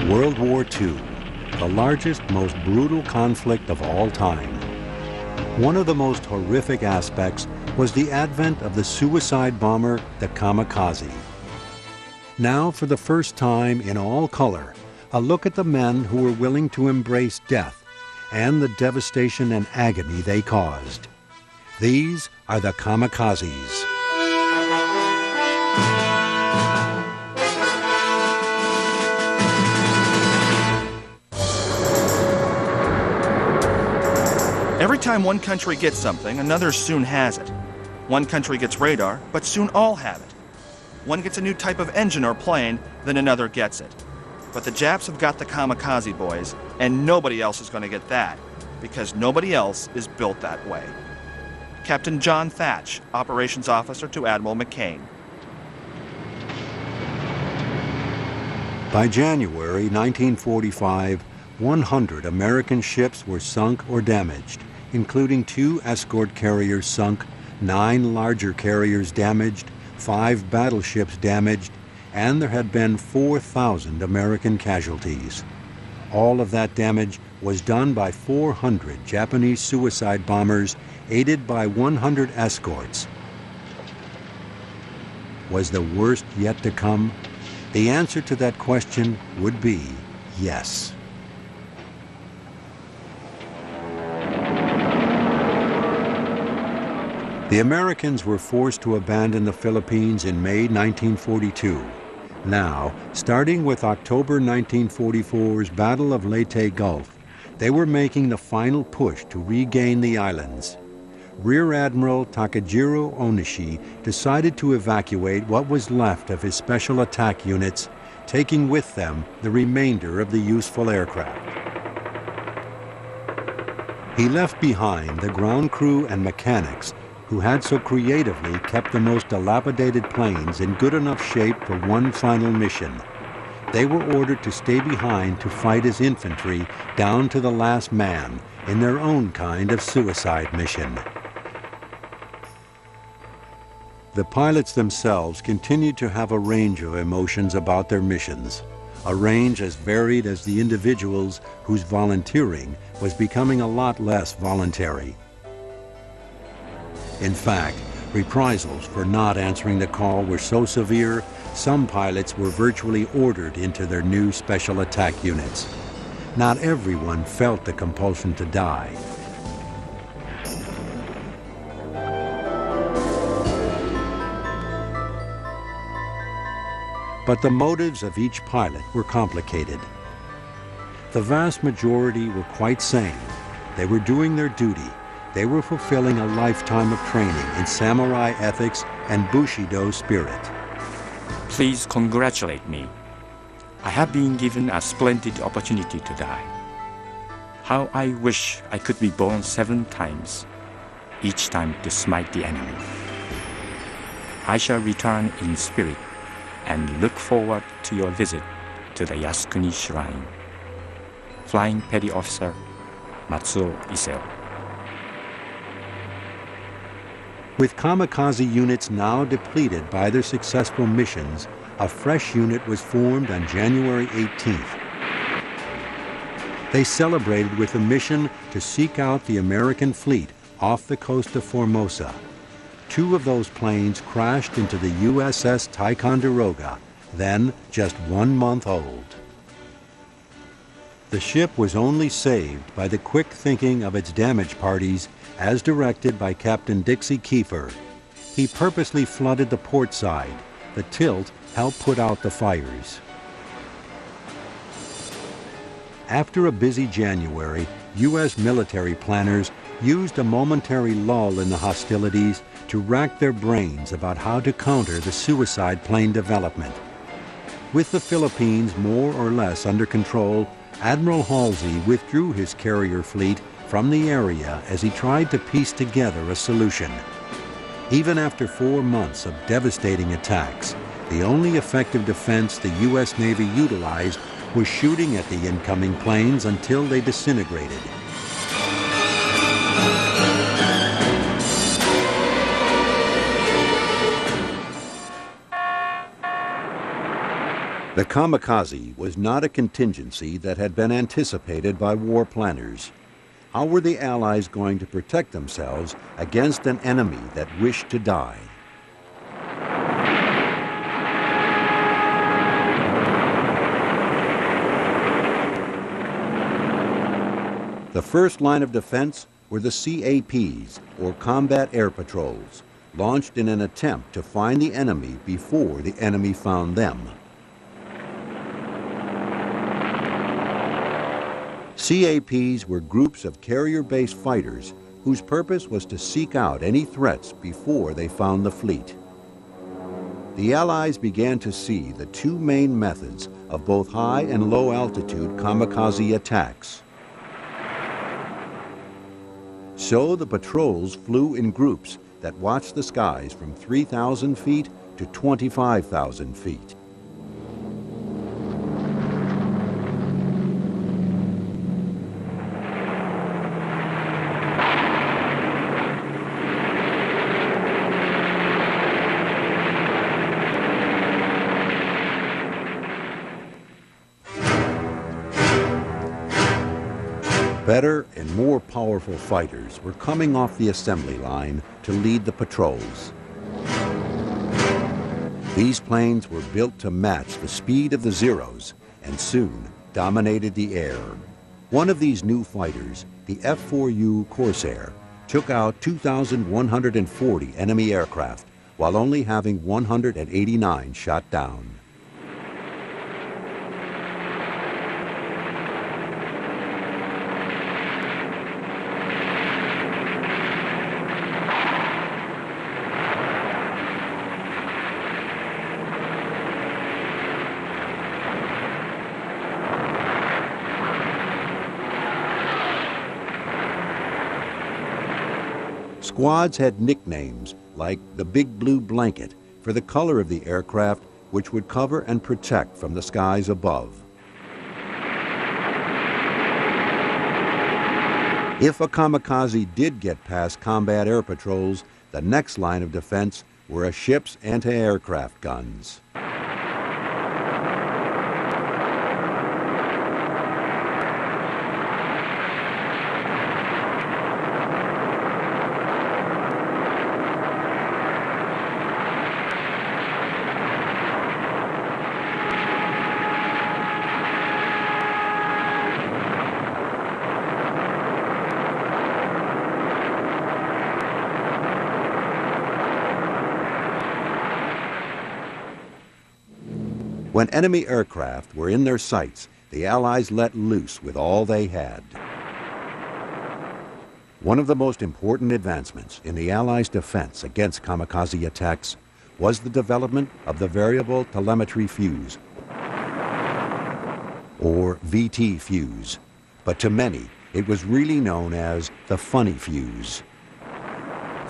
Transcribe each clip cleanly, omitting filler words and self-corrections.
World War II, the largest, most brutal conflict of all time. One of the most horrific aspects was the advent of the suicide bomber, the kamikaze. Now, for the first time in all color, a look at the men who were willing to embrace death and the devastation and agony they caused. These are the kamikazes. Every time one country gets something, another soon has it. One country gets radar, but soon all have it. One gets a new type of engine or plane, then another gets it. But the Japs have got the kamikaze boys, and nobody else is going to get that, because nobody else is built that way. Captain John Thatch, Operations Officer to Admiral McCain. By January 1945, 100 American ships were sunk or damaged, including 2 escort carriers sunk, 9 larger carriers damaged, 5 battleships damaged, and there had been 4,000 American casualties. All of that damage was done by 400 Japanese suicide bombers aided by 100 escorts. Was the worst yet to come? The answer to that question would be yes. The Americans were forced to abandon the Philippines in May 1942. Now, starting with October 1944's Battle of Leyte Gulf, they were making the final push to regain the islands. Rear Admiral Takejiro Onishi decided to evacuate what was left of his special attack units, taking with them the remainder of the useful aircraft. He left behind the ground crew and mechanics who had so creatively kept the most dilapidated planes in good enough shape for one final mission. They were ordered to stay behind to fight as infantry down to the last man in their own kind of suicide mission. The pilots themselves continued to have a range of emotions about their missions, a range as varied as the individuals whose volunteering was becoming a lot less voluntary. In fact, reprisals for not answering the call were so severe, some pilots were virtually ordered into their new special attack units. Not everyone felt the compulsion to die. But the motives of each pilot were complicated. The vast majority were quite sane. They were doing their duty. They were fulfilling a lifetime of training in samurai ethics and Bushido spirit. Please congratulate me. I have been given a splendid opportunity to die. How I wish I could be born 7 times, each time to smite the enemy. I shall return in spirit and look forward to your visit to the Yasukuni Shrine. Flying Petty Officer Matsuo Iseo. With kamikaze units now depleted by their successful missions, a fresh unit was formed on January 18th. They celebrated with a mission to seek out the American fleet off the coast of Formosa. 2 of those planes crashed into the USS Ticonderoga, then just 1 month old. The ship was only saved by the quick thinking of its damage parties as directed by Captain Dixie Kiefer. He purposely flooded the port side. The tilt helped put out the fires. After a busy January, U.S. military planners used a momentary lull in the hostilities to rack their brains about how to counter the suicide plane development. With the Philippines more or less under control, Admiral Halsey withdrew his carrier fleet from the area as he tried to piece together a solution. Even after 4 months of devastating attacks, the only effective defense the U.S. Navy utilized was shooting at the incoming planes until they disintegrated. The kamikaze was not a contingency that had been anticipated by war planners. How were the Allies going to protect themselves against an enemy that wished to die? The first line of defense were the CAPs, or Combat Air Patrols, launched in an attempt to find the enemy before the enemy found them. CAPs were groups of carrier-based fighters whose purpose was to seek out any threats before they found the fleet. The Allies began to see the two main methods of both high and low altitude kamikaze attacks. So the patrols flew in groups that watched the skies from 3,000 feet to 25,000 feet. Better and more powerful fighters were coming off the assembly line to lead the patrols. These planes were built to match the speed of the Zeros and soon dominated the air. One of these new fighters, the F-4U Corsair, took out 2,140 enemy aircraft while only having 189 shot down. Squads had nicknames like the Big Blue Blanket for the color of the aircraft, which would cover and protect from the skies above. If a kamikaze did get past combat air patrols, the next line of defense were a ship's anti-aircraft guns. When enemy aircraft were in their sights, the Allies let loose with all they had. One of the most important advancements in the Allies' defense against kamikaze attacks was the development of the Variable Telemetry Fuse, or VT fuse, but to many it was really known as the funny fuse.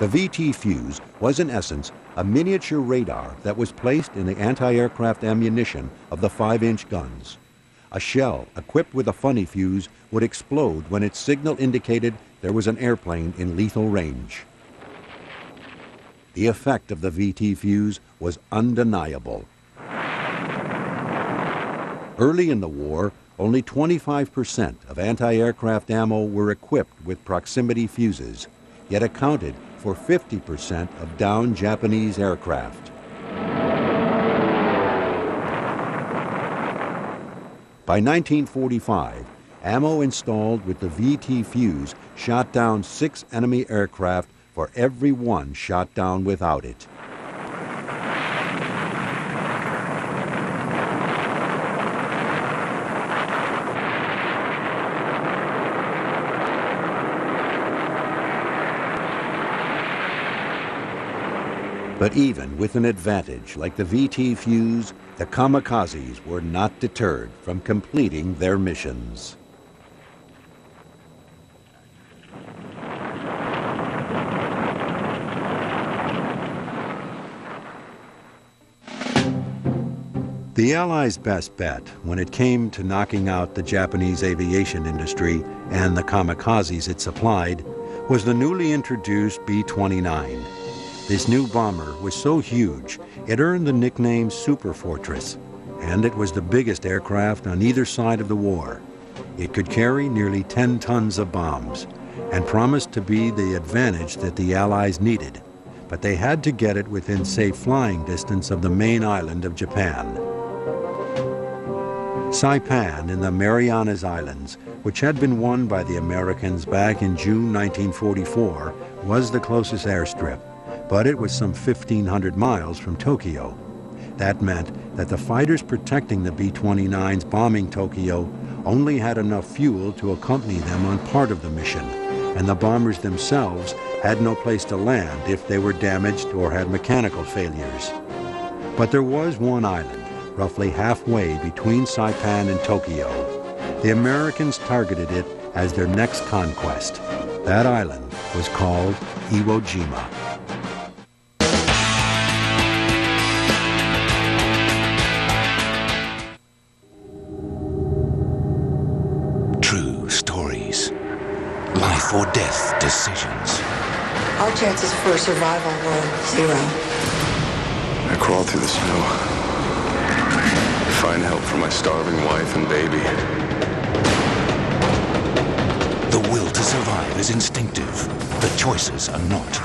The VT fuse was in essence a miniature radar that was placed in the anti-aircraft ammunition of the 5-inch guns. A shell equipped with a funny fuse would explode when its signal indicated there was an airplane in lethal range. The effect of the VT fuse was undeniable. Early in the war, only 25% of anti-aircraft ammo were equipped with proximity fuses, yet accounted for 50% of downed Japanese aircraft. By 1945, ammo installed with the VT fuse shot down 6 enemy aircraft for every one shot down without it. But even with an advantage like the VT fuse, the kamikazes were not deterred from completing their missions. The Allies' best bet when it came to knocking out the Japanese aviation industry and the kamikazes it supplied was the newly introduced B-29. This new bomber was so huge, it earned the nickname Super Fortress. and it was the biggest aircraft on either side of the war. It could carry nearly 10 tons of bombs and promised to be the advantage that the Allies needed, but they had to get it within safe flying distance of the main island of Japan. Saipan in the Marianas Islands, which had been won by the Americans back in June 1944, was the closest airstrip, but it was some 1,500 miles from Tokyo. That meant that the fighters protecting the B-29s bombing Tokyo only had enough fuel to accompany them on part of the mission, and the bombers themselves had no place to land if they were damaged or had mechanical failures. But there was one island, roughly halfway between Saipan and Tokyo. The Americans targeted it as their next conquest. That island was called Iwo Jima. True stories. Life or death decisions. Our chances for survival were 0. I crawled through the snow to find help for my starving wife and baby. The will to survive is instinctive. The choices are not.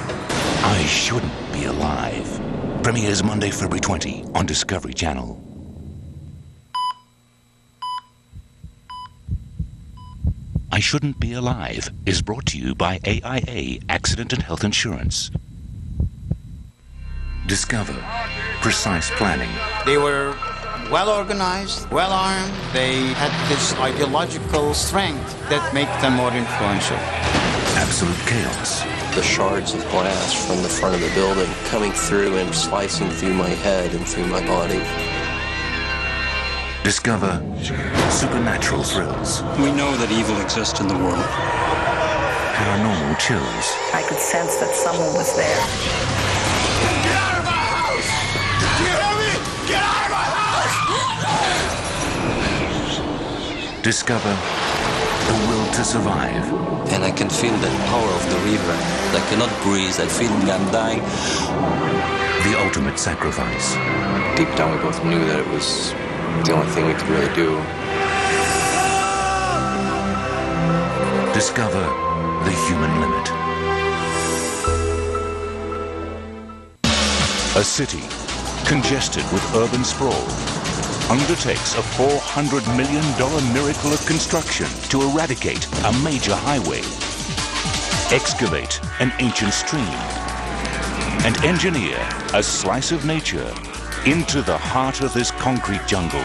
I Shouldn't Be Alive. Premieres Monday, February 20 on Discovery Channel. I Shouldn't Be Alive is brought to you by AIA Accident and Health Insurance. Discover precise planning. They were well organized, well armed. They had this ideological strength that made them more influential. Absolute chaos. The shards of glass from the front of the building coming through and slicing through my head and through my body. Discover supernatural thrills. We know that evil exists in the world. Paranormal chills. I could sense that someone was there. Get out of my house! Do you hear me? Get out of my house! Discover the will to survive. And I can feel the power of the river. I cannot breathe. I feel I'm dying. The ultimate sacrifice. Deep down, we both knew that it was the only thing we could really do. Discover the human limit. A city congested with urban sprawl undertakes a $400 million miracle of construction to eradicate a major highway, excavate an ancient stream, and engineer a slice of nature into the heart of this concrete jungle.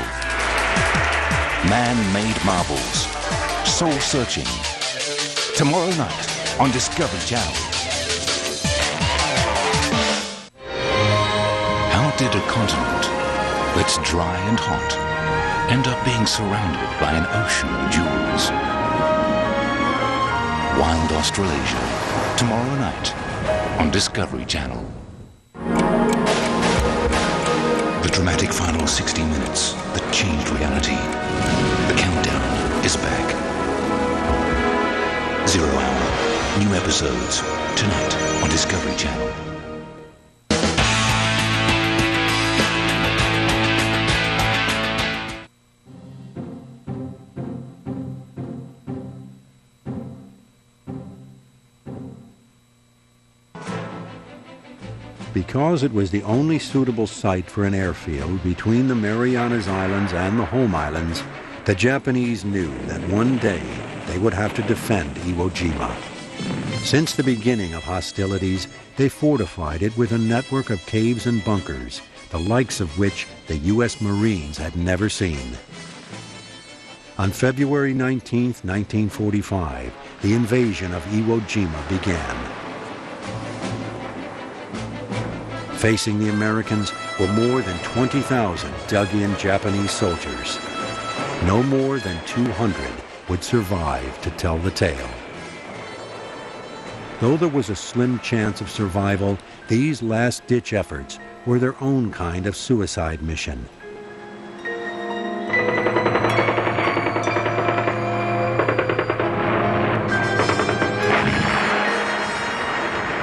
Man-made marvels, soul-searching. Tomorrow night on Discovery Channel. How did a continent that's dry and hot end up being surrounded by an ocean of jewels? Wild Australasia, tomorrow night on Discovery Channel. The dramatic final 60 minutes that changed reality. The countdown is back. 0 Hour. New episodes tonight on Discovery Channel. Because it was the only suitable site for an airfield between the Marianas Islands and the home islands, the Japanese knew that one day they would have to defend Iwo Jima. Since the beginning of hostilities, they fortified it with a network of caves and bunkers, the likes of which the U.S. Marines had never seen. On February 19, 1945, the invasion of Iwo Jima began. Facing the Americans were more than 20,000 dug-in Japanese soldiers. No more than 200 would survive to tell the tale. Though there was a slim chance of survival, these last-ditch efforts were their own kind of suicide mission.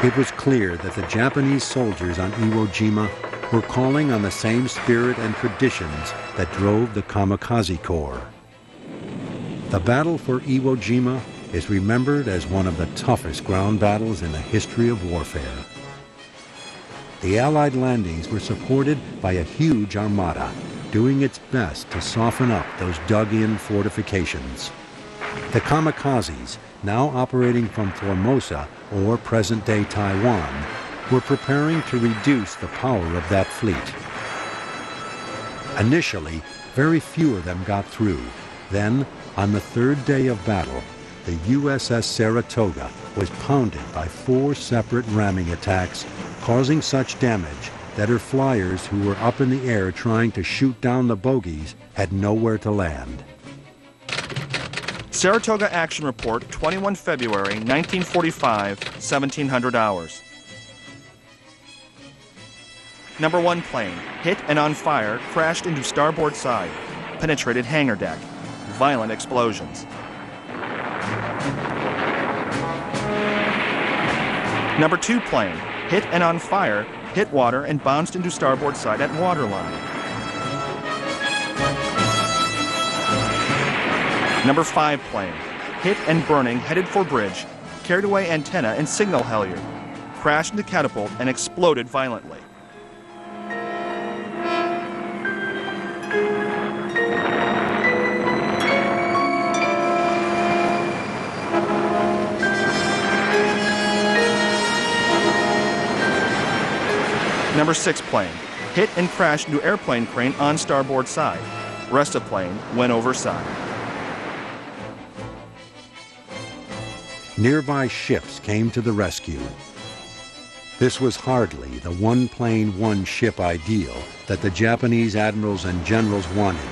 It was clear that the Japanese soldiers on Iwo Jima were calling on the same spirit and traditions that drove the Kamikaze Corps. The battle for Iwo Jima is remembered as one of the toughest ground battles in the history of warfare. The Allied landings were supported by a huge armada, doing its best to soften up those dug-in fortifications. The kamikazes, now operating from Formosa or present-day Taiwan, were preparing to reduce the power of that fleet. Initially, very few of them got through. Then, on the third day of battle, the USS Saratoga was pounded by 4 separate ramming attacks, causing such damage that her flyers who were up in the air trying to shoot down the bogies had nowhere to land. Saratoga Action Report, 21 February 1945, 1700 hours. Number 1 plane, hit and on fire, crashed into starboard side, penetrated hangar deck. Violent explosions. Number 2 plane, hit and on fire, hit water and bounced into starboard side at waterline. Number 5 plane, hit and burning, headed for bridge, carried away antenna and signal halyard, crashed into catapult and exploded violently. Number 6 plane, hit and crashed into airplane crane on starboard side. Rest of plane went over side. Nearby ships came to the rescue. This was hardly the one plane, one ship ideal that the Japanese admirals and generals wanted,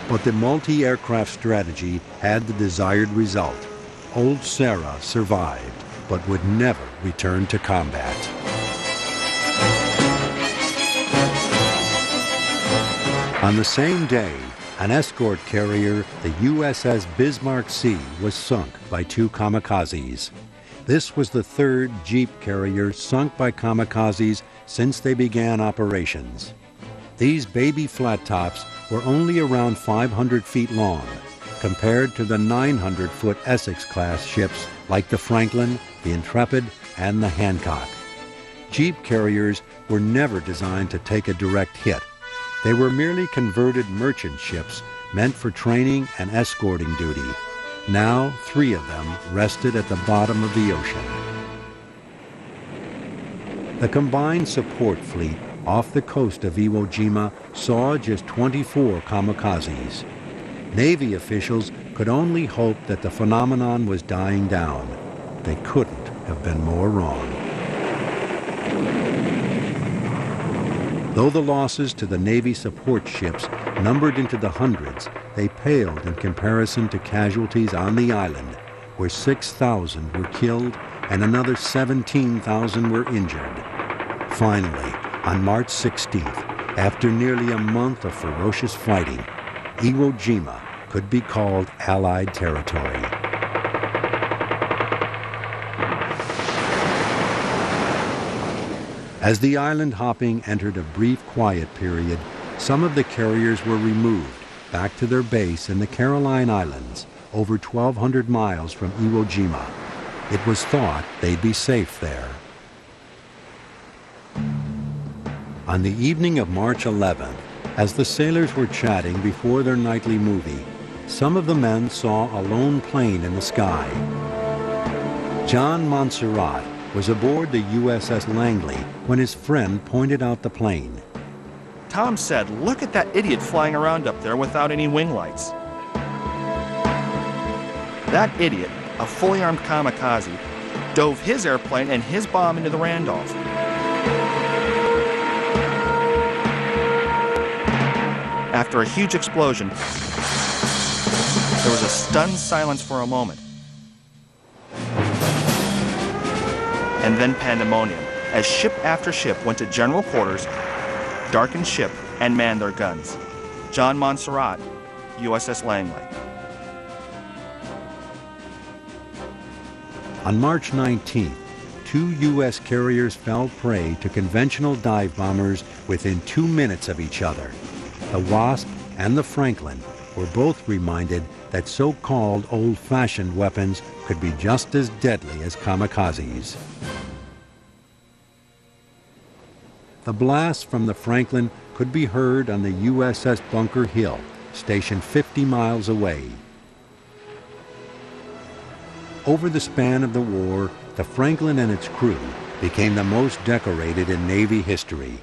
but the multi-aircraft strategy had the desired result. Old Sarah survived, but would never return to combat. On the same day, an escort carrier, the USS Bismarck Sea, was sunk by 2 kamikazes. This was the 3rd Jeep carrier sunk by kamikazes since they began operations. These baby flat tops were only around 500 feet long, compared to the 900-foot Essex-class ships like the Franklin, the Intrepid, and the Hancock. Jeep carriers were never designed to take a direct hit. They were merely converted merchant ships meant for training and escorting duty. Now, 3 of them rested at the bottom of the ocean. The combined support fleet off the coast of Iwo Jima saw just 24 kamikazes. Navy officials could only hope that the phenomenon was dying down. They couldn't have been more wrong. Though the losses to the Navy support ships numbered into the hundreds, they paled in comparison to casualties on the island, where 6,000 were killed and another 17,000 were injured. Finally, on March 16th, after nearly a month of ferocious fighting, Iwo Jima could be called Allied territory. As the island hopping entered a brief quiet period, some of the carriers were removed back to their base in the Caroline Islands, over 1,200 miles from Iwo Jima. It was thought they'd be safe there. On the evening of March 11th, as the sailors were chatting before their nightly movie, some of the men saw a lone plane in the sky. John Montserrat was aboard the USS Langley when his friend pointed out the plane. Tom said, "Look at that idiot flying around up there without any wing lights." That idiot, a fully armed kamikaze, dove his airplane and his bomb into the Randolph. After a huge explosion, there was a stunned silence for a moment. And then pandemonium, as ship after ship went to general quarters, darkened ship, and manned their guns. John Montserrat, USS Langley. On March 19th, 2 U.S. carriers fell prey to conventional dive bombers within 2 minutes of each other. The Wasp and the Franklin were both reminded that so-called old-fashioned weapons could be just as deadly as kamikazes. The blasts from the Franklin could be heard on the USS Bunker Hill, stationed 50 miles away. Over the span of the war, the Franklin and its crew became the most decorated in Navy history.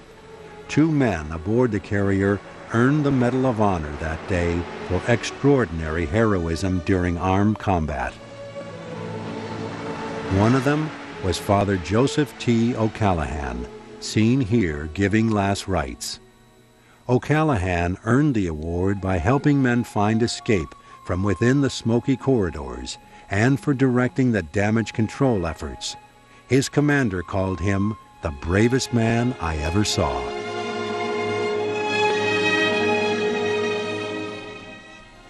2 men aboard the carrier earned the Medal of Honor that day for extraordinary heroism during armed combat. One of them was Father Joseph T. O'Callaghan, seen here giving last rites. O'Callaghan earned the award by helping men find escape from within the smoky corridors and for directing the damage control efforts. His commander called him the bravest man I ever saw.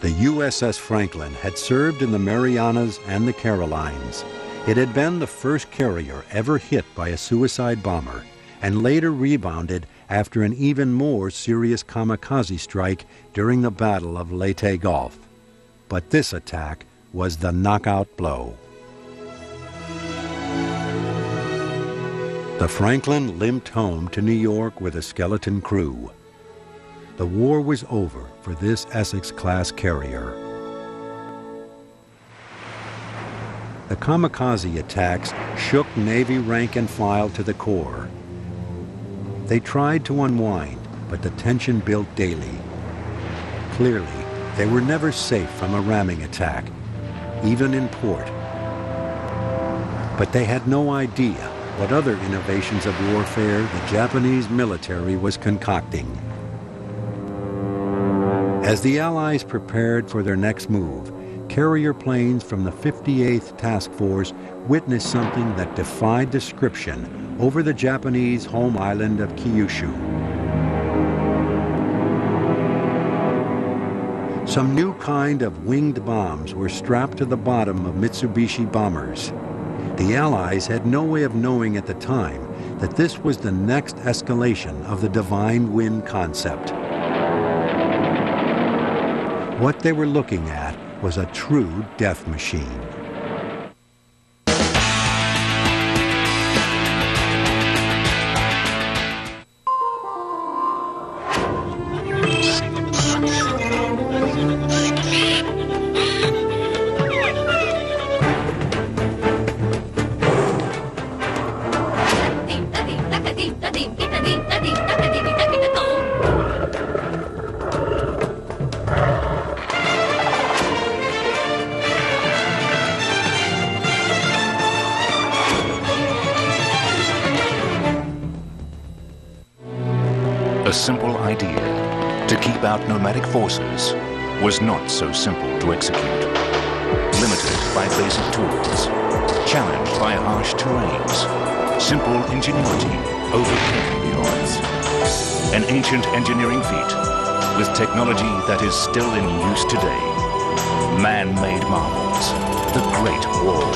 The USS Franklin had served in the Marianas and the Carolines. It had been the first carrier ever hit by a suicide bomber and later rebounded after an even more serious kamikaze strike during the Battle of Leyte Gulf. But this attack was the knockout blow. The Franklin limped home to New York with a skeleton crew. The war was over for this Essex-class carrier. The kamikaze attacks shook Navy rank and file to the core. They tried to unwind, but the tension built daily. Clearly, they were never safe from a ramming attack, even in port. But they had no idea what other innovations of warfare the Japanese military was concocting. As the Allies prepared for their next move, carrier planes from the 58th Task Force witnessed something that defied description over the Japanese home island of Kyushu. Some new kind of winged bombs were strapped to the bottom of Mitsubishi bombers. The Allies had no way of knowing at the time that this was the next escalation of the divine wind concept. What they were looking at was a true death machine. A simple idea to keep out nomadic forces was not so simple to execute. Limited by basic tools, challenged by harsh terrains, simple ingenuity overcame the odds. An ancient engineering feat with technology that is still in use today. Man-made marvels, the Great Wall.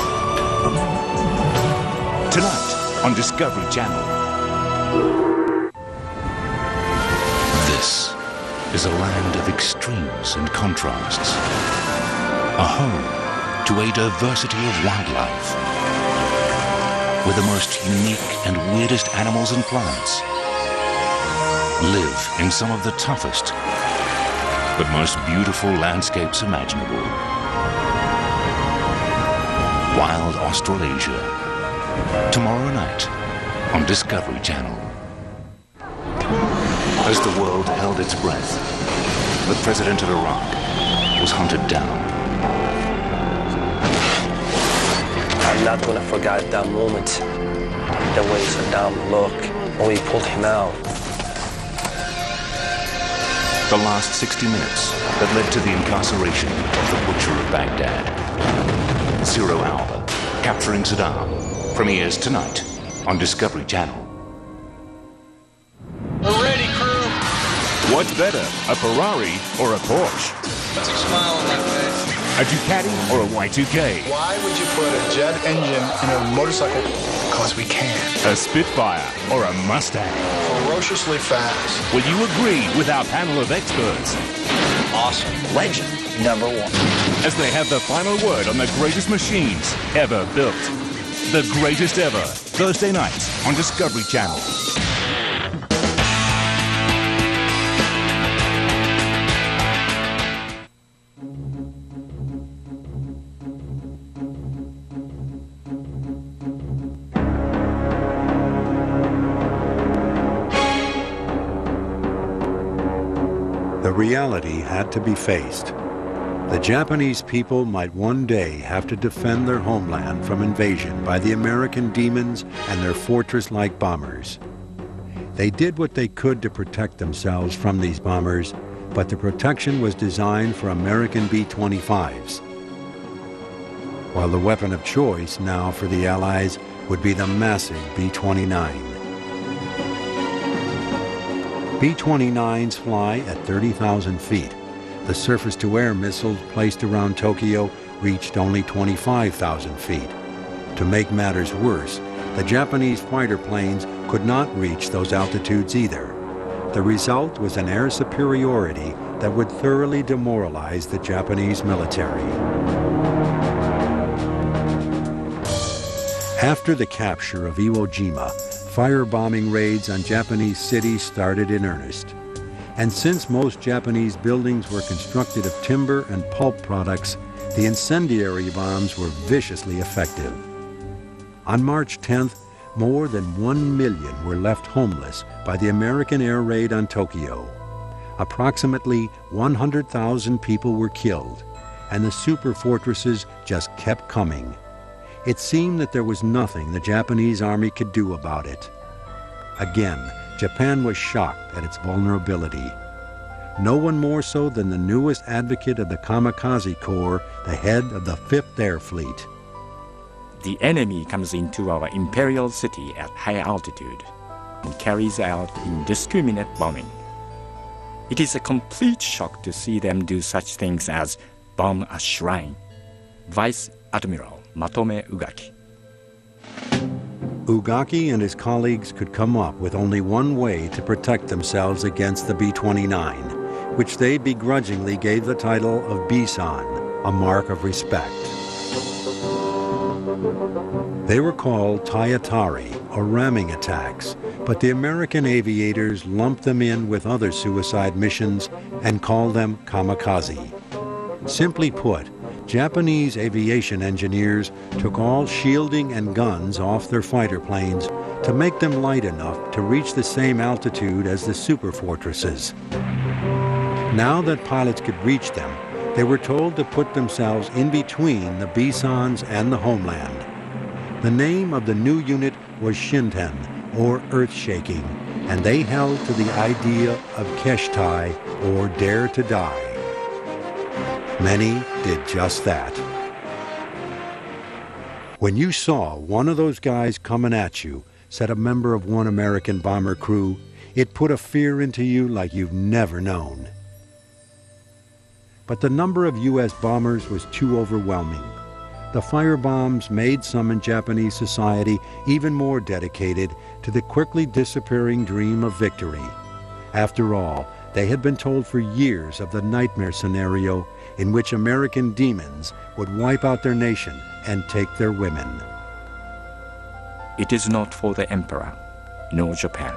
Tonight on Discovery Channel. This is a land of extremes and contrasts. A home to a diversity of wildlife. Where the most unique and weirdest animals and plants live in some of the toughest but most beautiful landscapes imaginable. Wild Australasia. Tomorrow night on Discovery Channel. As the world held its breath, the president of Iraq was hunted down. I'm not going to forget that moment. The way Saddam looked when we pulled him out. The last 60 minutes that led to the incarceration of the Butcher of Baghdad. Zero Hour, capturing Saddam, premieres tonight on Discovery Channel. We're ready, crew. What's better, a Ferrari or a Porsche? That's a smile on my face. A Ducati or a Y2K? Why would you put a jet engine in a motorcycle because we can. A Spitfire or a Mustang? Ferociously fast. Will you agree with our panel of experts? Awesome. Legend. Number one. As they have the final word on the greatest machines ever built. The Greatest Ever. Thursday nights on Discovery Channel. The reality had to be faced. The Japanese people might one day have to defend their homeland from invasion by the American demons and their fortress-like bombers. They did what they could to protect themselves from these bombers, but the protection was designed for American B-25s. While the weapon of choice now for the Allies would be the massive B-29. B-29s fly at 30,000 feet. The surface-to-air missiles placed around Tokyo reached only 25,000 feet. To make matters worse, the Japanese fighter planes could not reach those altitudes either. The result was an air superiority that would thoroughly demoralize the Japanese military. After the capture of Iwo Jima, firebombing raids on Japanese cities started in earnest. And since most Japanese buildings were constructed of timber and pulp products, the incendiary bombs were viciously effective. On March 10th, more than 1 million were left homeless by the American air raid on Tokyo. Approximately 100,000 people were killed, and the super fortresses just kept coming. It seemed that there was nothing the Japanese army could do about it. Again, Japan was shocked at its vulnerability. No one more so than the newest advocate of the Kamikaze Corps, the head of the 5th Air Fleet. The enemy comes into our imperial city at high altitude and carries out indiscriminate bombing. It is a complete shock to see them do such things as bomb a shrine. Vice Admiral Matome Ugaki. Ugaki and his colleagues could come up with only one way to protect themselves against the B-29, which they begrudgingly gave the title of B-san, a mark of respect. They were called Tayatari, or ramming attacks, but the American aviators lumped them in with other suicide missions and called them kamikaze. Simply put, Japanese aviation engineers took all shielding and guns off their fighter planes to make them light enough to reach the same altitude as the super fortresses. Now that pilots could reach them, they were told to put themselves in between the B-sans and the homeland. The name of the new unit was Shinten, or earth-shaking, and they held to the idea of Keshtai, or dare to die. Many did just that. When you saw one of those guys coming at you, said a member of one American bomber crew, it put a fear into you like you've never known. But the number of U.S. bombers was too overwhelming. The firebombs made some in Japanese society even more dedicated to the quickly disappearing dream of victory. After all, they had been told for years of the nightmare scenario in which American demons would wipe out their nation and take their women. It is not for the Emperor, nor Japan,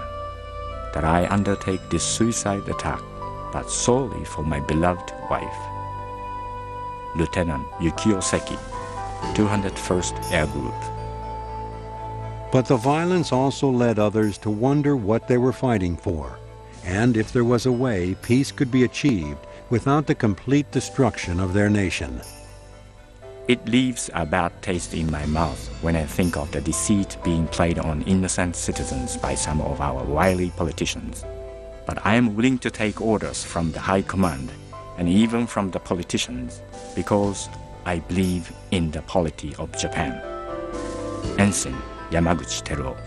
that I undertake this suicide attack, but solely for my beloved wife. Lieutenant Yukio Seki, 201st Air Group. But the violence also led others to wonder what they were fighting for, and if there was a way peace could be achieved without the complete destruction of their nation. It leaves a bad taste in my mouth when I think of the deceit being played on innocent citizens by some of our wily politicians. But I am willing to take orders from the High Command and even from the politicians because I believe in the polity of Japan. Ensign Yamaguchi Teruo.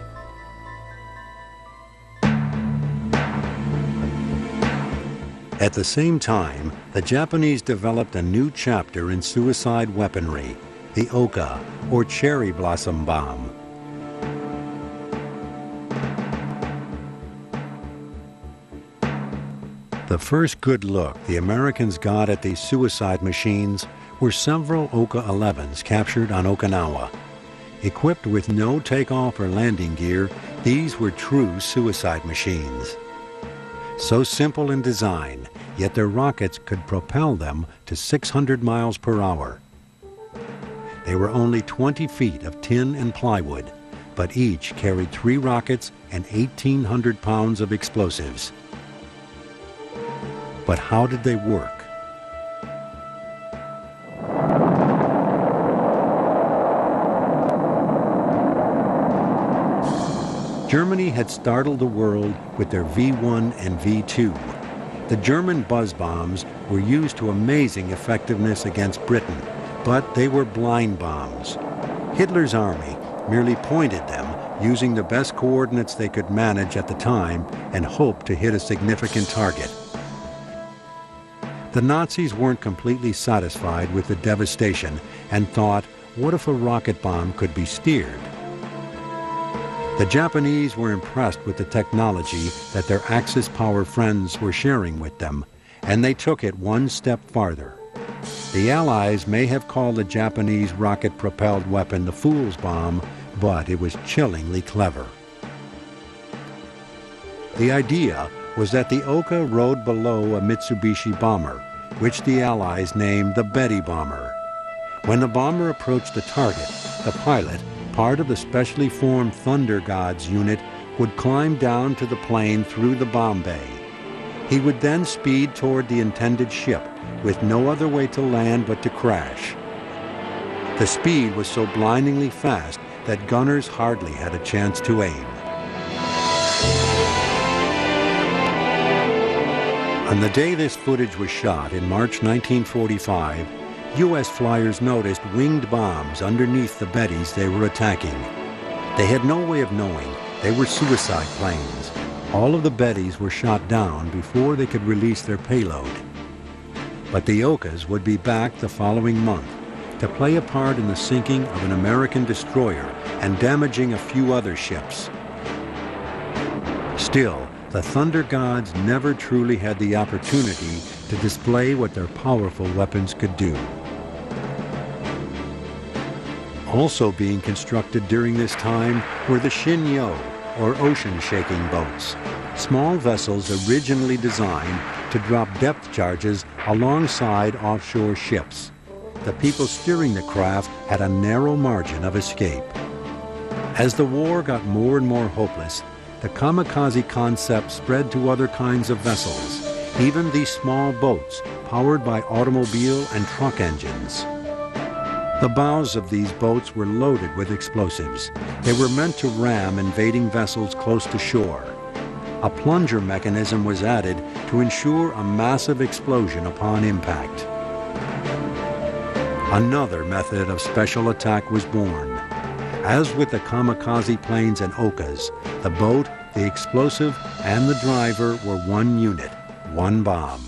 At the same time, the Japanese developed a new chapter in suicide weaponry, the Oka, or cherry blossom bomb. The first good look the Americans got at these suicide machines were several Oka-11s captured on Okinawa. Equipped with no takeoff or landing gear, these were true suicide machines. So simple in design, yet their rockets could propel them to 600 miles per hour. They were only 20 feet of tin and plywood, but each carried 3 rockets and 1,800 pounds of explosives. But how did they work? Germany had startled the world with their V-1 and V-2. The German buzz bombs were used to amazing effectiveness against Britain, but they were blind bombs. Hitler's army merely pointed them using the best coordinates they could manage at the time and hoped to hit a significant target. The Nazis weren't completely satisfied with the devastation and thought, what if a rocket bomb could be steered? The Japanese were impressed with the technology that their Axis power friends were sharing with them, and they took it one step farther. The Allies may have called the Japanese rocket-propelled weapon the fool's bomb, but it was chillingly clever. The idea was that the Oka rode below a Mitsubishi bomber, which the Allies named the Betty bomber. When the bomber approached the target, the pilot, part of the specially formed Thunder Gods unit, would climb down to the plane through the bomb bay. He would then speed toward the intended ship, with no other way to land but to crash. The speed was so blindingly fast that gunners hardly had a chance to aim. On the day this footage was shot in March 1945, U.S. flyers noticed winged bombs underneath the Bettys they were attacking. They had no way of knowing they were suicide planes. All of the Bettys were shot down before they could release their payload. But the Okas would be back the following month to play a part in the sinking of an American destroyer and damaging a few other ships. Still, the Thunder Gods never truly had the opportunity to display what their powerful weapons could do. Also being constructed during this time were the Shin-Yo, or ocean-shaking boats, small vessels originally designed to drop depth charges alongside offshore ships. The people steering the craft had a narrow margin of escape. As the war got more and more hopeless, the kamikaze concept spread to other kinds of vessels, even these small boats powered by automobile and truck engines. The bows of these boats were loaded with explosives. They were meant to ram invading vessels close to shore. A plunger mechanism was added to ensure a massive explosion upon impact. Another method of special attack was born. As with the kamikaze planes and Okas, the boat, the explosive, and the driver were one unit, one bomb.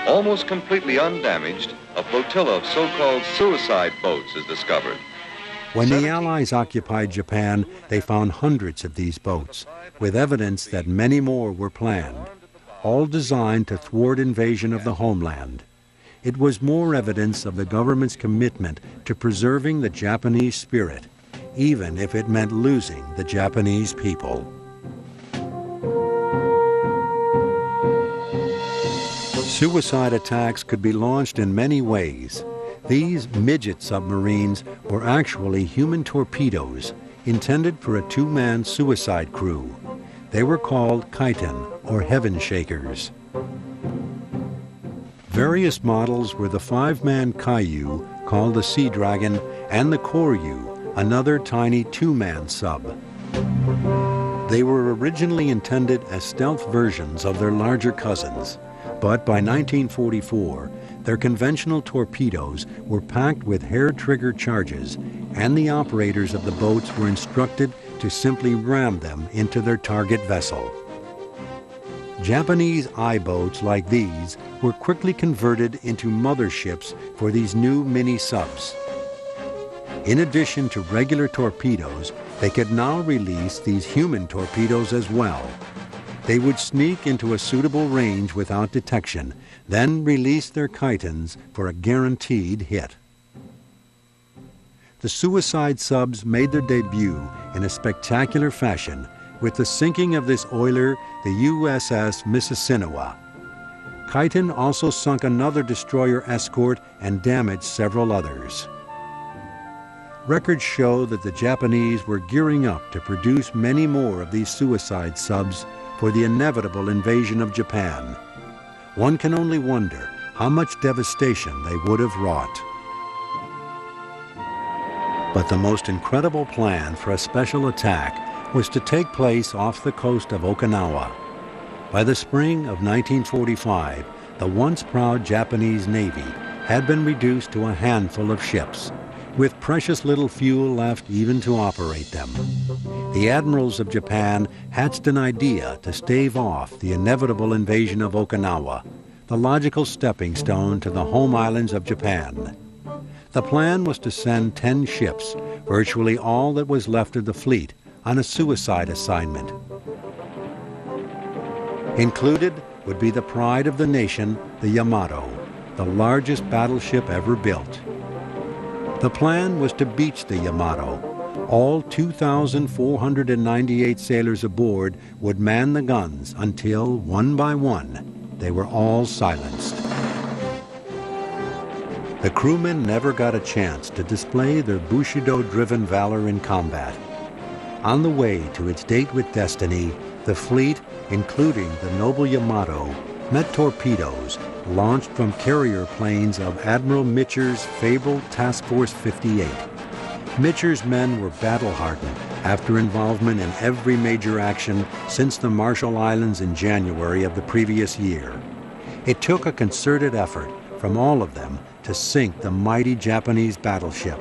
Almost completely undamaged, a flotilla of so-called suicide boats is discovered. When the Allies occupied Japan, they found hundreds of these boats, with evidence that many more were planned, all designed to thwart invasion of the homeland. It was more evidence of the government's commitment to preserving the Japanese spirit, even if it meant losing the Japanese people. Suicide attacks could be launched in many ways. These midget submarines were actually human torpedoes intended for a two-man suicide crew. They were called Kaiten, or heaven shakers. Various models were the five-man Kaiyu, called the Sea Dragon, and the Koryu, another tiny two-man sub. They were originally intended as stealth versions of their larger cousins, but by 1944, their conventional torpedoes were packed with hair-trigger charges, and the operators of the boats were instructed to simply ram them into their target vessel. Japanese I-boats like these were quickly converted into motherships for these new mini-subs. In addition to regular torpedoes, they could now release these human torpedoes as well. They would sneak into a suitable range without detection, then release their chitons for a guaranteed hit. The suicide subs made their debut in a spectacular fashion with the sinking of this oiler, the USS Mississinewa. Chiton also sunk another destroyer escort and damaged several others. Records show that the Japanese were gearing up to produce many more of these suicide subs for the inevitable invasion of Japan. One can only wonder how much devastation they would have wrought. But the most incredible plan for a special attack was to take place off the coast of Okinawa. By the spring of 1945, the once proud Japanese Navy had been reduced to a handful of ships, with precious little fuel left even to operate them. The admirals of Japan hatched an idea to stave off the inevitable invasion of Okinawa, the logical stepping stone to the home islands of Japan. The plan was to send 10 ships, virtually all that was left of the fleet, on a suicide assignment. Included would be the pride of the nation, the Yamato, the largest battleship ever built. The plan was to beach the Yamato. All 2,498 sailors aboard would man the guns until, one by one, they were all silenced. The crewmen never got a chance to display their Bushido-driven valor in combat. On the way to its date with destiny, the fleet, including the noble Yamato, met torpedoes launched from carrier planes of Admiral Mitcher's fabled Task Force 58. Mitcher's men were battle-hardened after involvement in every major action since the Marshall Islands in January of the previous year. It took a concerted effort from all of them to sink the mighty Japanese battleship.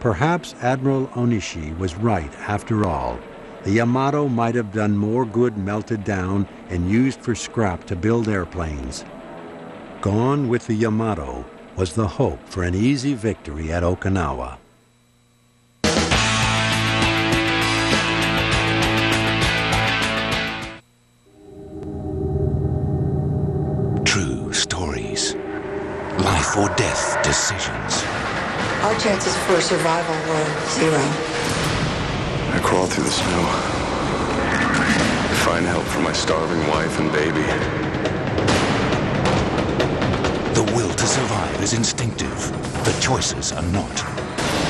Perhaps Admiral Onishi was right after all. The Yamato might have done more good melted down and used for scrap to build airplanes. Gone with the Yamato was the hope for an easy victory at Okinawa. True stories. Life or death decisions. Our chances for survival were 0. I crawl through the snow. I find help for my starving wife and baby. The will to survive is instinctive. The choices are not.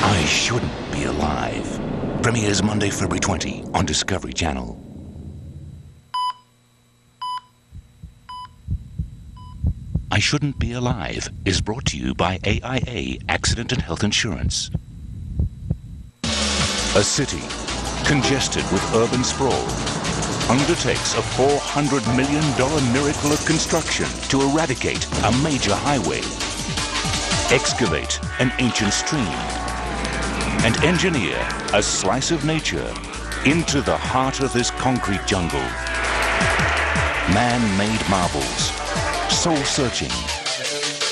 I Shouldn't Be Alive. Premieres Monday, February 20 on Discovery Channel. I Shouldn't Be Alive is brought to you by AIA Accident and Health Insurance. A city congested with urban sprawl undertakes a $400 million miracle of construction to eradicate a major highway, excavate an ancient stream, and engineer a slice of nature into the heart of this concrete jungle. Man-made marvels. Soul-searching.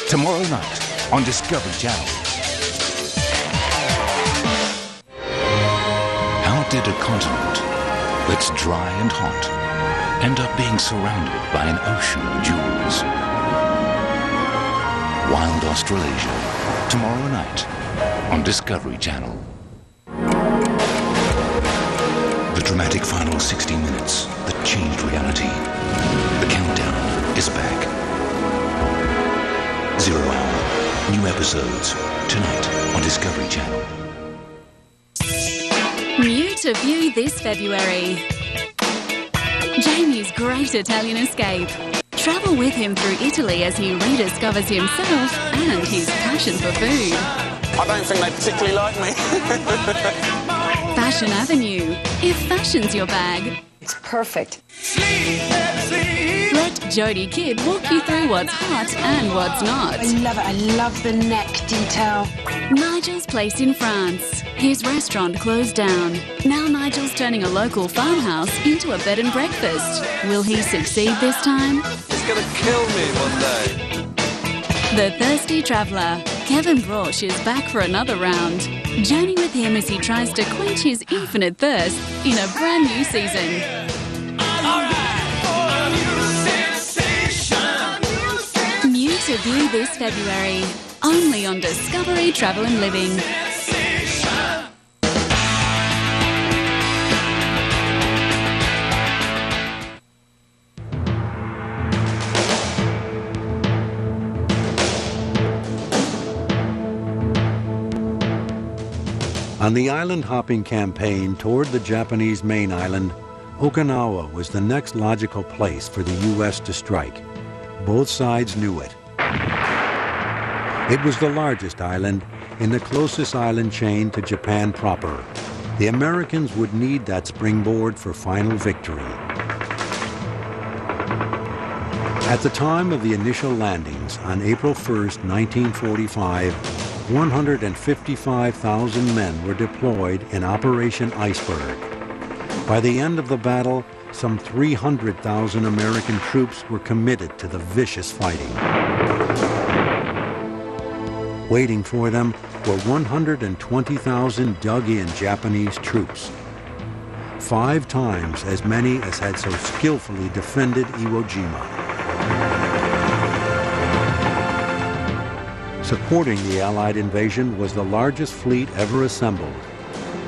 Tomorrow night on Discovery Channel. How did a continent that's dry and hot end up being surrounded by an ocean of jewels? Wild Australasia. Tomorrow night on Discovery Channel. The dramatic final 60 minutes that changed reality. The countdown is back. 0 Hour. New episodes tonight on Discovery Channel. New to view this February. Jamie's great Italian escape. Travel with him through Italy as he rediscovers himself and his passion for food. I don't think they particularly like me. Fashion Avenue. If fashion's your bag. It's perfect. Let Jodie Kidd walk you through what's hot and what's not. I love it. I love the neck detail. Nigel's place in France. His restaurant closed down. Now Nigel's turning a local farmhouse into a bed and breakfast. Will he succeed this time? He's gonna kill me one day. The Thirsty Traveller. Kevin Brosh is back for another round. Journey with him as he tries to quench his infinite thirst in a brand new season. All right. this February, only on Discovery Travel and Living. On the island-hopping campaign toward the Japanese main island, Okinawa was the next logical place for the U.S. to strike. Both sides knew it. It was the largest island in the closest island chain to Japan proper. The Americans would need that springboard for final victory. At the time of the initial landings on April 1st, 1945, 155,000 men were deployed in Operation Iceberg. By the end of the battle, some 300,000 American troops were committed to the vicious fighting. Waiting for them were 120,000 dug-in Japanese troops, 5 times as many as had so skillfully defended Iwo Jima. Supporting the Allied invasion was the largest fleet ever assembled.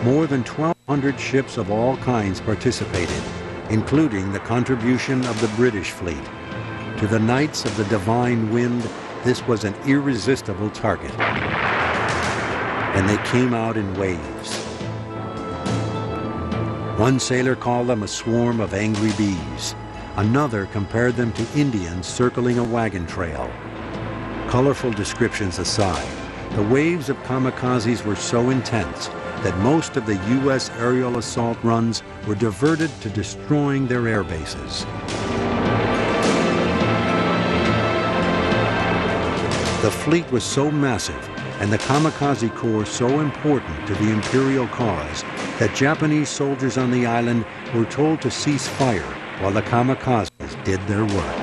More than 1,200 ships of all kinds participated, including the contribution of the British fleet. To the Knights of the Divine Wind, this was an irresistible target. And they came out in waves. One sailor called them a swarm of angry bees. Another compared them to Indians circling a wagon trail. Colorful descriptions aside, the waves of kamikazes were so intense that most of the U.S. aerial assault runs were diverted to destroying their air bases. The fleet was so massive and the kamikaze corps so important to the imperial cause that Japanese soldiers on the island were told to cease fire while the kamikazes did their work.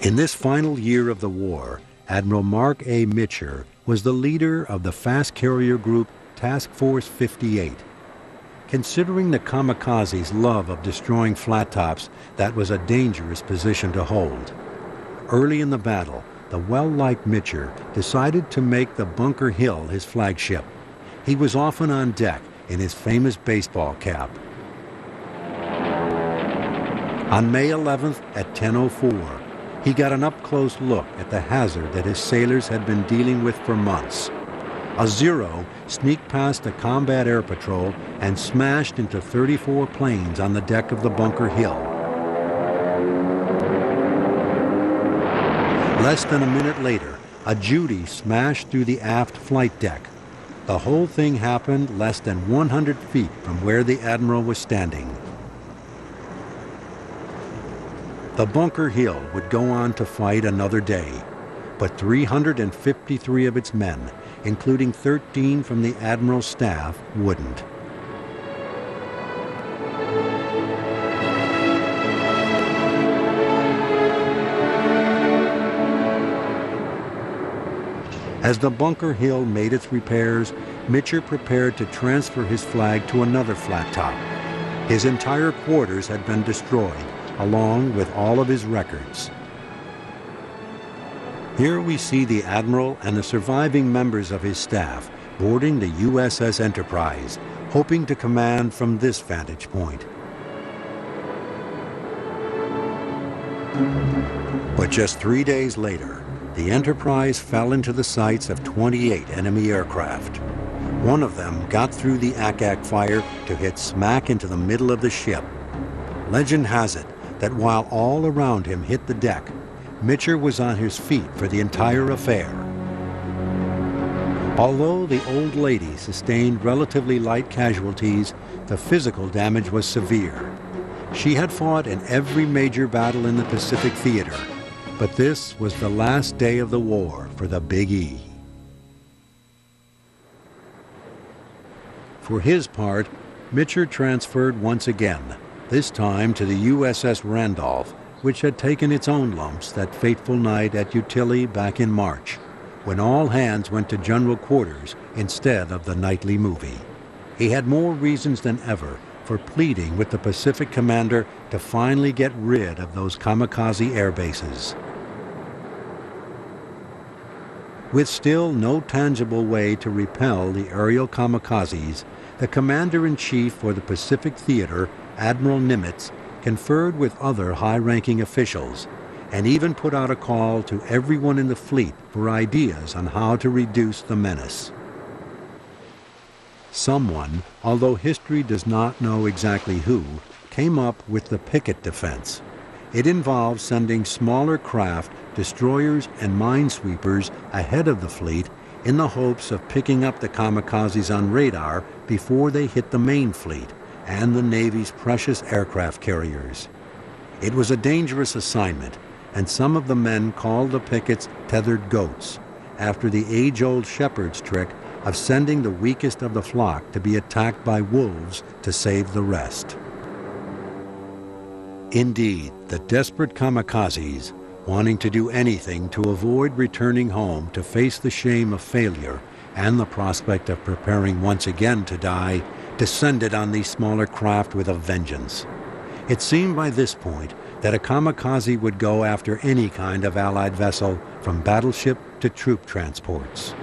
In this final year of the war, Admiral Mark A. Mitcher was the leader of the fast carrier group Task Force 58. Considering the kamikazes' love of destroying flat tops, that was a dangerous position to hold. Early in the battle, the well-liked Mitcher decided to make the Bunker Hill his flagship. He was often on deck in his famous baseball cap. On May 11th at 10:04, he got an up-close look at the hazard that his sailors had been dealing with for months. A Zero sneaked past a combat air patrol and smashed into 34 planes on the deck of the Bunker Hill. Less than a minute later, a Judy smashed through the aft flight deck. The whole thing happened less than 100 feet from where the Admiral was standing. The Bunker Hill would go on to fight another day, but 353 of its men, including 13 from the Admiral's staff, wouldn't. As the Bunker Hill made its repairs, Mitcher prepared to transfer his flag to another flat top. His entire quarters had been destroyed, along with all of his records. Here we see the Admiral and the surviving members of his staff boarding the USS Enterprise, hoping to command from this vantage point. But just 3 days later, the Enterprise fell into the sights of 28 enemy aircraft. One of them got through the ack-ack fire to hit smack into the middle of the ship. Legend has it that while all around him hit the deck, Mitcher was on his feet for the entire affair. Although the old lady sustained relatively light casualties, the physical damage was severe. She had fought in every major battle in the Pacific theater, but this was the last day of the war for the Big E. For his part, Mitcher transferred once again, this time to the USS Randolph, which had taken its own lumps that fateful night at Utilly back in March, when all hands went to general quarters instead of the nightly movie. He had more reasons than ever for pleading with the Pacific commander to finally get rid of those kamikaze air bases. With still no tangible way to repel the aerial kamikazes, the commander-in-chief for the Pacific Theater, Admiral Nimitz, conferred with other high-ranking officials and even put out a call to everyone in the fleet for ideas on how to reduce the menace. Someone, although history does not know exactly who, came up with the picket defense. It involved sending smaller craft, destroyers and minesweepers ahead of the fleet in the hopes of picking up the kamikazes on radar before they hit the main fleet and the Navy's precious aircraft carriers. It was a dangerous assignment, and some of the men called the pickets tethered goats, after the age-old shepherd's trick of sending the weakest of the flock to be attacked by wolves to save the rest. Indeed, the desperate kamikazes, wanting to do anything to avoid returning home to face the shame of failure and the prospect of preparing once again to die, descended on these smaller craft with a vengeance. It seemed by this point that a kamikaze would go after any kind of Allied vessel, from battleship to troop transports.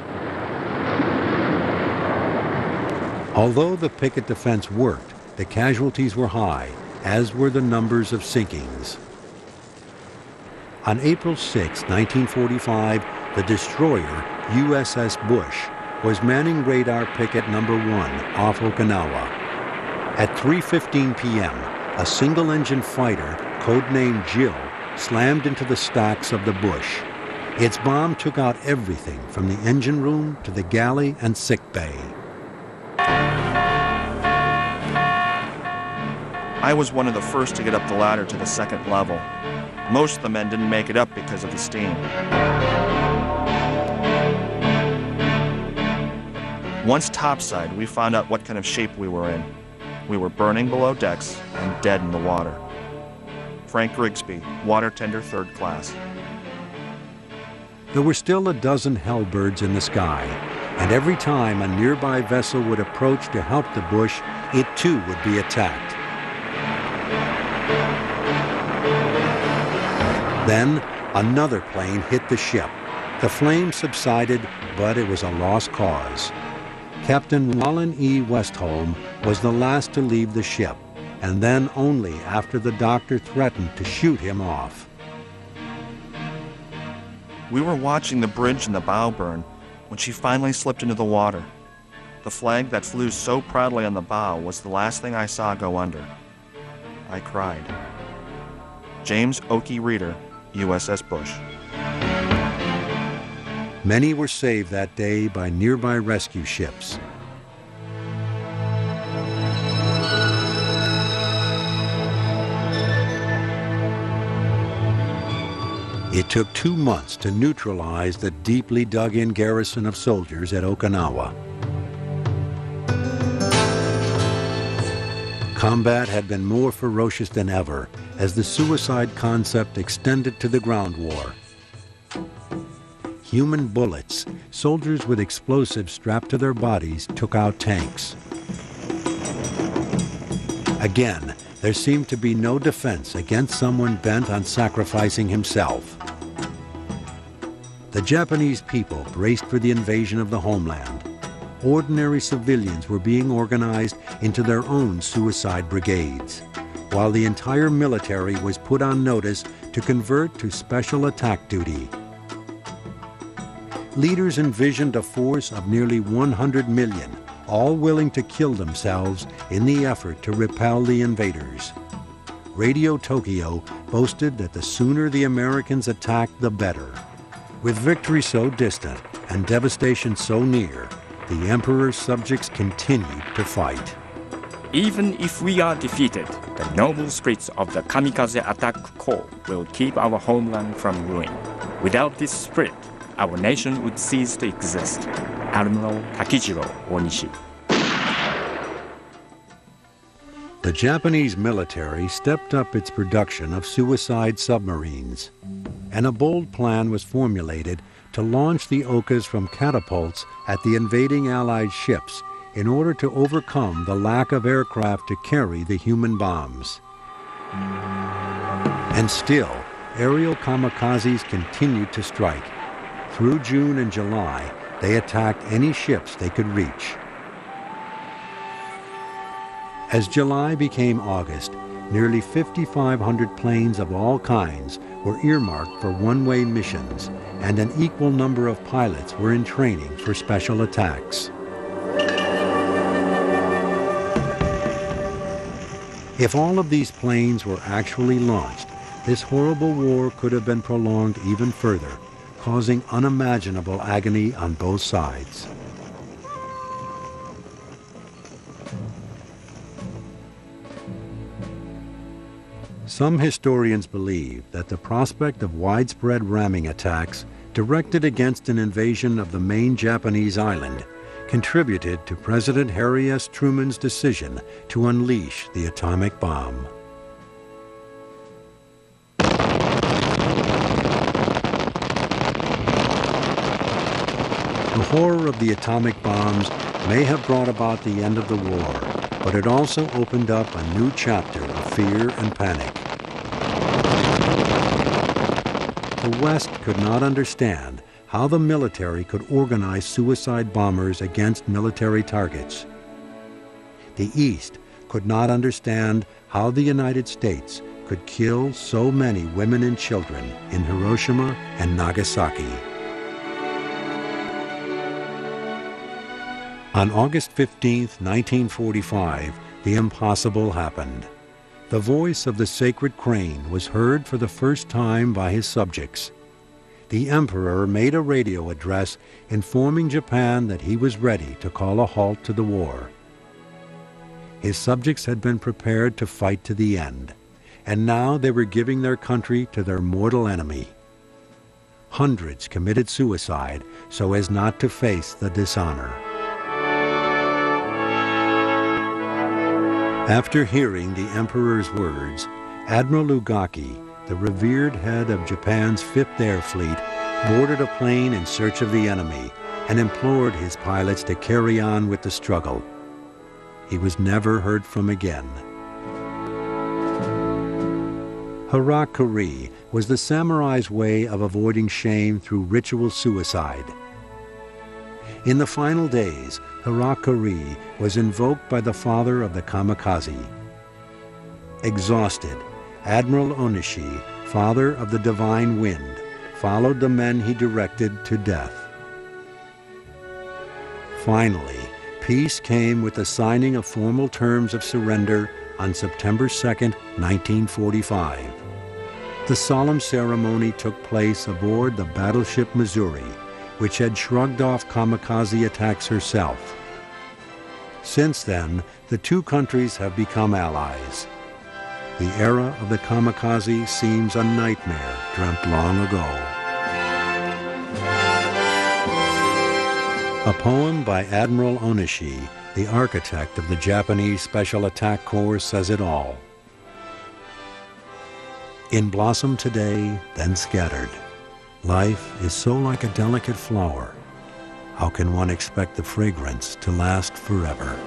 Although the picket defense worked, the casualties were high, as were the numbers of sinkings. On April 6, 1945, the destroyer USS Bush was manning radar picket number 1 off Okinawa. At 3:15 p.m., a single-engine fighter, codenamed Jill, slammed into the stacks of the Bush. Its bomb took out everything from the engine room to the galley and sick bay. I was one of the first to get up the ladder to the second level. Most of the men didn't make it up because of the steam. Once topside, we found out what kind of shape we were in. We were burning below decks and dead in the water. Frank Grigsby, water tender 3rd class. There were still a dozen hellbirds in the sky, and every time a nearby vessel would approach to help the Bush, it too would be attacked. Then another plane hit the ship. The flames subsided, but it was a lost cause. Captain Wallen E. Westholm was the last to leave the ship, and then only after the doctor threatened to shoot him off. We were watching the bridge and the bow burn when she finally slipped into the water. The flag that flew so proudly on the bow was the last thing I saw go under. I cried. James Oakey Reeder, USS Bush. Many were saved that day by nearby rescue ships. It took 2 months to neutralize the deeply dug-in garrison of soldiers at Okinawa. Combat had been more ferocious than ever as the suicide concept extended to the ground war. Human bullets, soldiers with explosives strapped to their bodies took out tanks. Again, there seemed to be no defense against someone bent on sacrificing himself. The Japanese people braced for the invasion of the homeland. Ordinary civilians were being organized into their own suicide brigades, while the entire military was put on notice to convert to special attack duty. Leaders envisioned a force of nearly 100 million, all willing to kill themselves in the effort to repel the invaders. Radio Tokyo boasted that the sooner the Americans attacked, the better. With victory so distant and devastation so near, the Emperor's subjects continued to fight. Even if we are defeated, the noble spirits of the Kamikaze Attack Corps will keep our homeland from ruin. Without this spirit, our nation would cease to exist. Admiral Takijiro Onishi. The Japanese military stepped up its production of suicide submarines, and a bold plan was formulated to launch the Okas from catapults at the invading Allied ships in order to overcome the lack of aircraft to carry the human bombs. And still, aerial kamikazes continued to strike. Through June and July, they attacked any ships they could reach. As July became August, nearly 5,500 planes of all kinds were earmarked for one-way missions, and an equal number of pilots were in training for special attacks. If all of these planes were actually launched, this horrible war could have been prolonged even further, causing unimaginable agony on both sides. Some historians believe that the prospect of widespread ramming attacks directed against an invasion of the main Japanese island contributed to President Harry S. Truman's decision to unleash the atomic bomb. The horror of the atomic bombs may have brought about the end of the war, but it also opened up a new chapter of fear and panic. The West could not understand how the military could organize suicide bombers against military targets. The East could not understand how the United States could kill so many women and children in Hiroshima and Nagasaki. On August 15, 1945, the impossible happened. The voice of the sacred crane was heard for the first time by his subjects. The emperor made a radio address informing Japan that he was ready to call a halt to the war. His subjects had been prepared to fight to the end, and now they were giving their country to their mortal enemy. Hundreds committed suicide so as not to face the dishonor. After hearing the emperor's words, Admiral Ugaki, the revered head of Japan's Fifth Air Fleet, boarded a plane in search of the enemy and implored his pilots to carry on with the struggle. He was never heard from again. Harakiri was the samurai's way of avoiding shame through ritual suicide. In the final days, Harakiri was invoked by the father of the kamikaze. Exhausted, Admiral Onishi, father of the divine wind, followed the men he directed to death. Finally, peace came with the signing of formal terms of surrender on September 2, 1945. The solemn ceremony took place aboard the battleship Missouri, which had shrugged off kamikaze attacks herself. Since then, the two countries have become allies. The era of the kamikaze seems a nightmare dreamt long ago. A poem by Admiral Onishi, the architect of the Japanese Special Attack Corps, says it all. In blossom today, then scattered. Life is so like a delicate flower. How can one expect the fragrance to last forever?